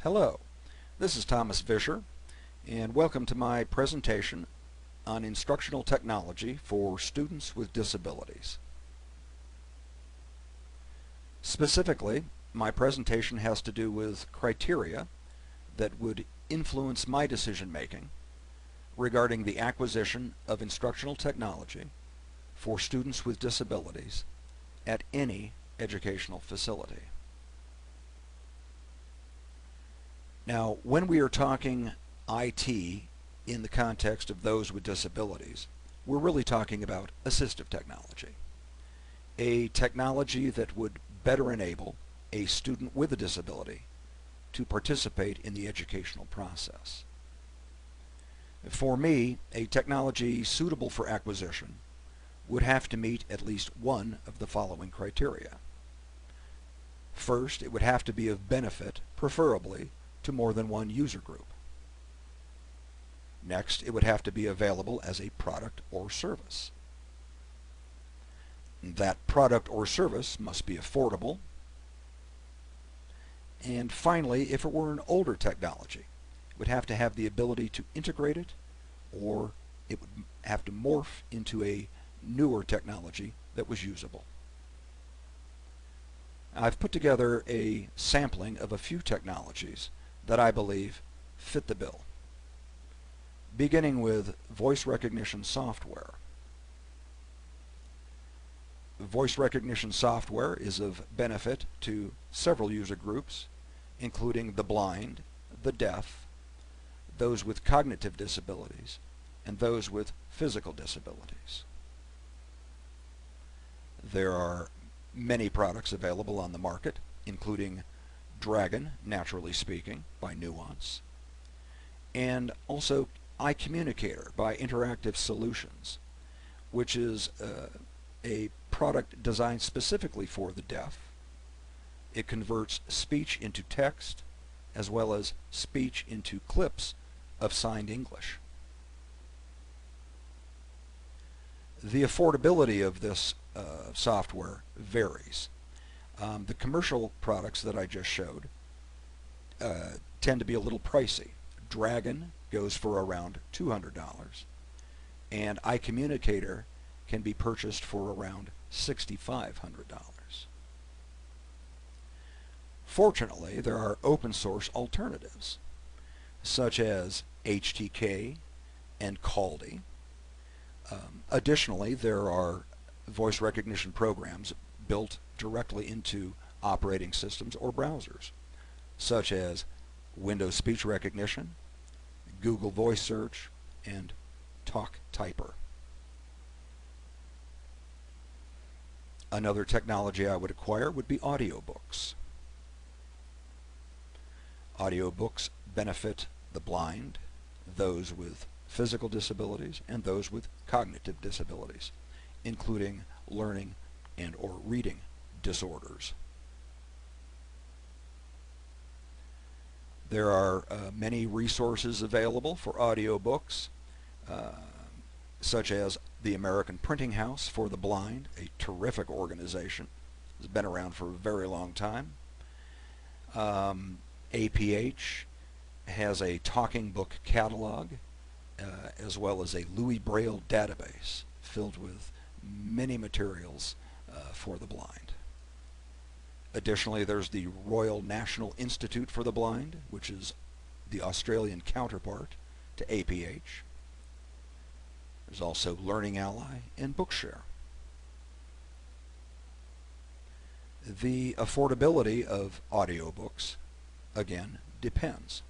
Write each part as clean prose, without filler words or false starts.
Hello, this is Thomas Fisher, and welcome to my presentation on instructional technology for students with disabilities. Specifically, my presentation has to do with criteria that would influence my decision-making regarding the acquisition of instructional technology for students with disabilities at any educational facility. Now, when we are talking IT in the context of those with disabilities, we're really talking about assistive technology, a technology that would better enable a student with a disability to participate in the educational process. For me, a technology suitable for acquisition would have to meet at least one of the following criteria. First, it would have to be of benefit, preferably to more than one user group. Next, it would have to be available as a product or service. That product or service must be affordable. And finally, if it were an older technology, it would have to have the ability to integrate it, or it would have to morph into a newer technology that was usable. I've put together a sampling of a few technologies that I believe fit the bill, beginning with voice recognition software. Voice recognition software is of benefit to several user groups, including the blind, the deaf, those with cognitive disabilities, and those with physical disabilities. There are many products available on the market, including Dragon, Naturally Speaking, by Nuance, and also iCommunicator by Interactive Solutions, which is a product designed specifically for the deaf. It converts speech into text as well as speech into clips of signed English. The affordability of this software varies. The commercial products that I just showed tend to be a little pricey. Dragon goes for around $200, and iCommunicator can be purchased for around $6,500. Fortunately, there are open source alternatives, such as HTK and Caldy. Additionally, there are voice recognition programs built directly into operating systems or browsers, such as Windows Speech Recognition, Google Voice Search, and TalkTyper. Another technology I would acquire would be audiobooks. Audiobooks benefit the blind, those with physical disabilities, and those with cognitive disabilities, including learning and or reading disorders. There are many resources available for audiobooks, such as the American Printing House for the Blind, a terrific organization. It's been around for a very long time. APH has a talking book catalog, as well as a Louis Braille database filled with many materials for the blind. Additionally, there's the Royal National Institute for the Blind, which is the Australian counterpart to APH. There's also Learning Ally and Bookshare. The affordability of audiobooks, again, depends.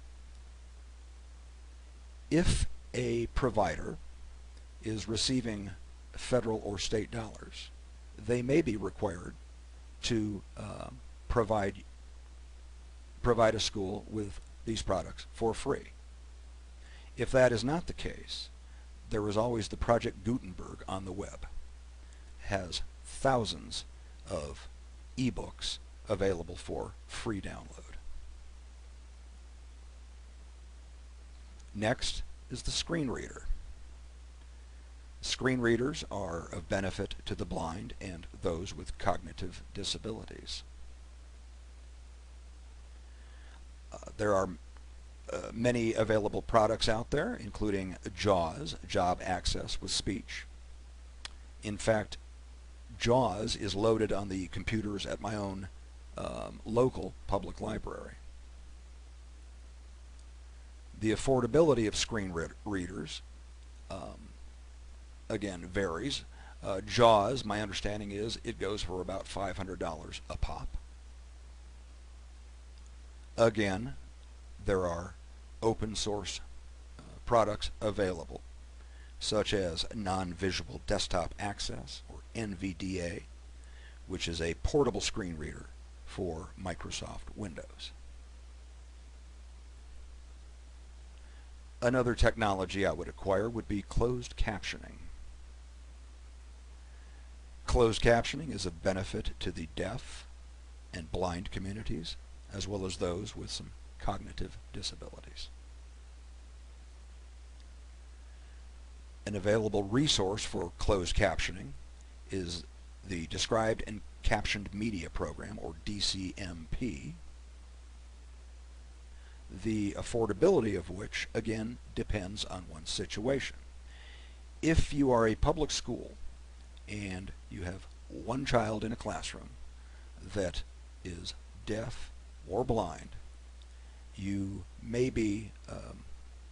If a provider is receiving federal or state dollars, they may be required to provide a school with these products for free. If that is not the case, there is always the Project Gutenberg on the web. It has thousands of ebooks available for free download. Next is the screen reader. Screen readers are of benefit to the blind and those with cognitive disabilities. There are many available products out there, including JAWS, Job Access with Speech. In fact, JAWS is loaded on the computers at my own local public library. The affordability of screen readers, again, varies. JAWS, my understanding is, it goes for about $500 a pop. Again, there are open source products available, such as non-visual desktop access, or NVDA, which is a portable screen reader for Microsoft Windows. Another technology I would acquire would be closed captioning. Closed captioning is of benefit to the deaf and blind communities, as well as those with some cognitive disabilities. An available resource for closed captioning is the Described and Captioned Media Program, or DCMP, the affordability of which, again, depends on one's situation. If you are a public school and you have one child in a classroom that is deaf or blind, you may be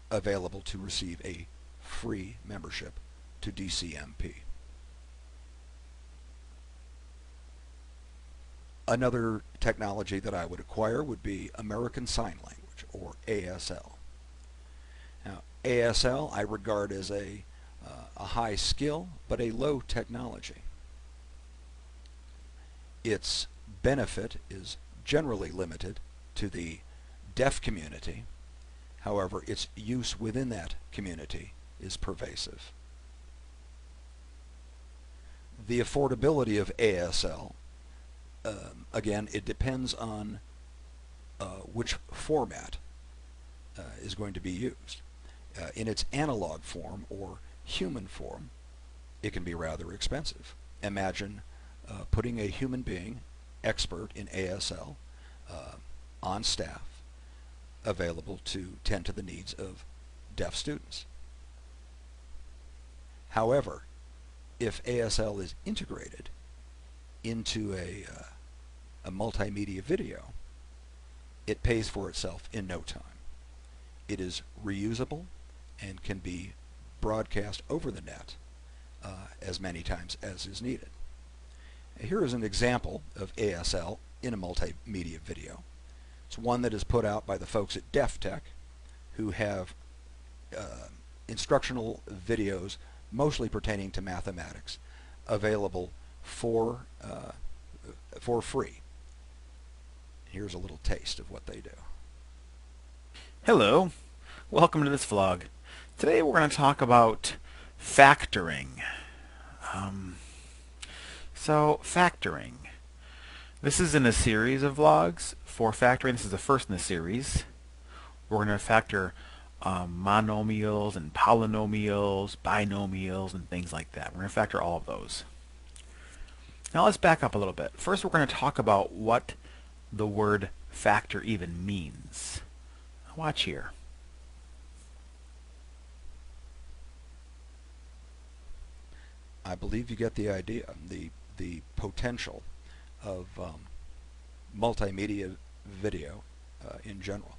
available to receive a free membership to DCMP. Another technology that I would acquire would be American Sign Language, or ASL. Now, ASL I regard as a high skill but a low technology. Its benefit is generally limited to the deaf community. However, its use within that community is pervasive. The affordability of ASL, again, it depends on which format is going to be used. In its analog form or human form, it can be rather expensive. Imagine putting a human being, expert in ASL, on staff, available to tend to the needs of deaf students. However, if ASL is integrated into a multimedia video, it pays for itself in no time. It is reusable and can be broadcast over the net as many times as is needed. Here is an example of ASL in a multimedia video. It's one that is put out by the folks at Deaf Tech, who have instructional videos mostly pertaining to mathematics available for free. Here's a little taste of what they do. Hello, welcome to this vlog. Today we're going to talk about factoring. So factoring. This is in a series of vlogs for factoring. This is the first in the series. We're going to factor monomials and polynomials, binomials, and things like that. We're going to factor all of those. Now let's back up a little bit. First we're going to talk about what the word factor even means. Watch here. I believe you get the idea. The potential of multimedia video in general,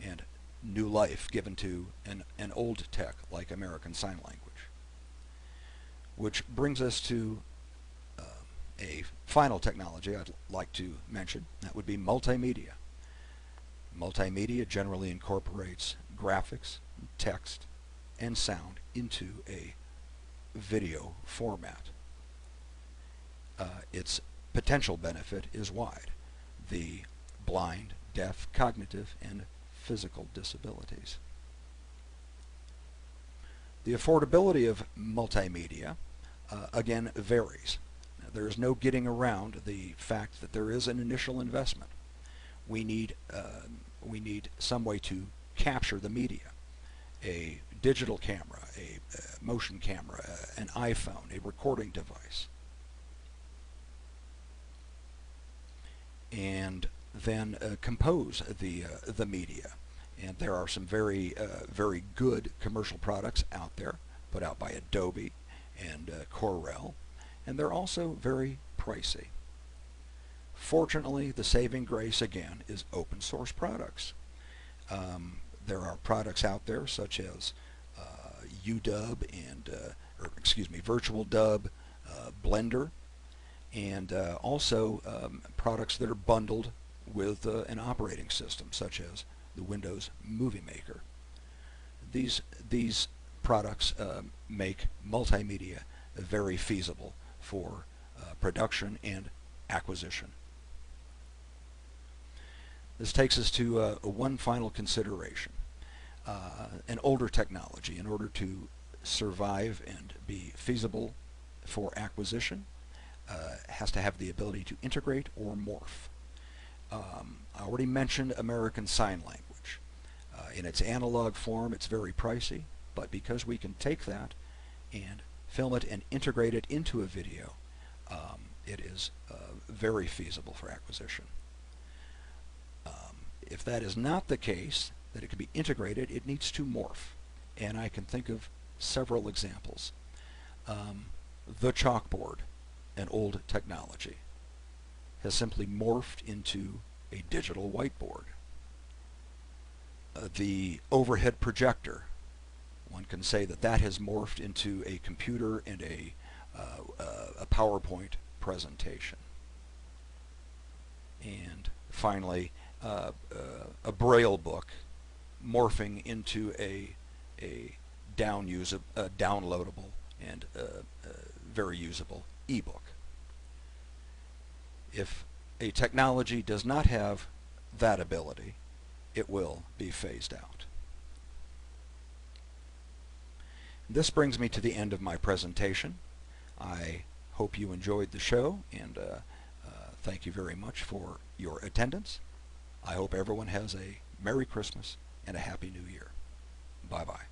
and new life given to an old tech like American Sign Language. Which brings us to a final technology I'd like to mention. That would be multimedia. Multimedia generally incorporates graphics, text, and sound into a video format. Its potential benefit is wide. The blind, deaf, cognitive, and physical disabilities. The affordability of multimedia, again, varies. Now, there is no getting around the fact that there is an initial investment. We need some way to capture the media. A digital camera, a motion camera, an iPhone, a recording device. And then compose the media. And there are some very good commercial products out there, put out by Adobe and Corel, and they're also very pricey. Fortunately, the saving grace again is open source products. There are products out there such as UW and, or excuse me, Virtual Dub, Blender, and also products that are bundled with an operating system such as the Windows Movie Maker. These products make multimedia very feasible for production and acquisition. This takes us to one final consideration. An older technology, in order to survive and be feasible for acquisition, has to have the ability to integrate or morph. I already mentioned American Sign Language. In its analog form, it's very pricey, but because we can take that and film it and integrate it into a video, it is very feasible for acquisition. If that is not the case, that it can be integrated, it needs to morph. And I can think of several examples. The chalkboard, an old technology, has simply morphed into a digital whiteboard. The overhead projector, one can say that that has morphed into a computer and a PowerPoint presentation. And finally, a Braille book morphing into a downloadable and very usable ebook. If a technology does not have that ability, it will be phased out. This brings me to the end of my presentation. I hope you enjoyed the show, and thank you very much for your attendance. I hope everyone has a Merry Christmas and a Happy New Year. Bye-bye.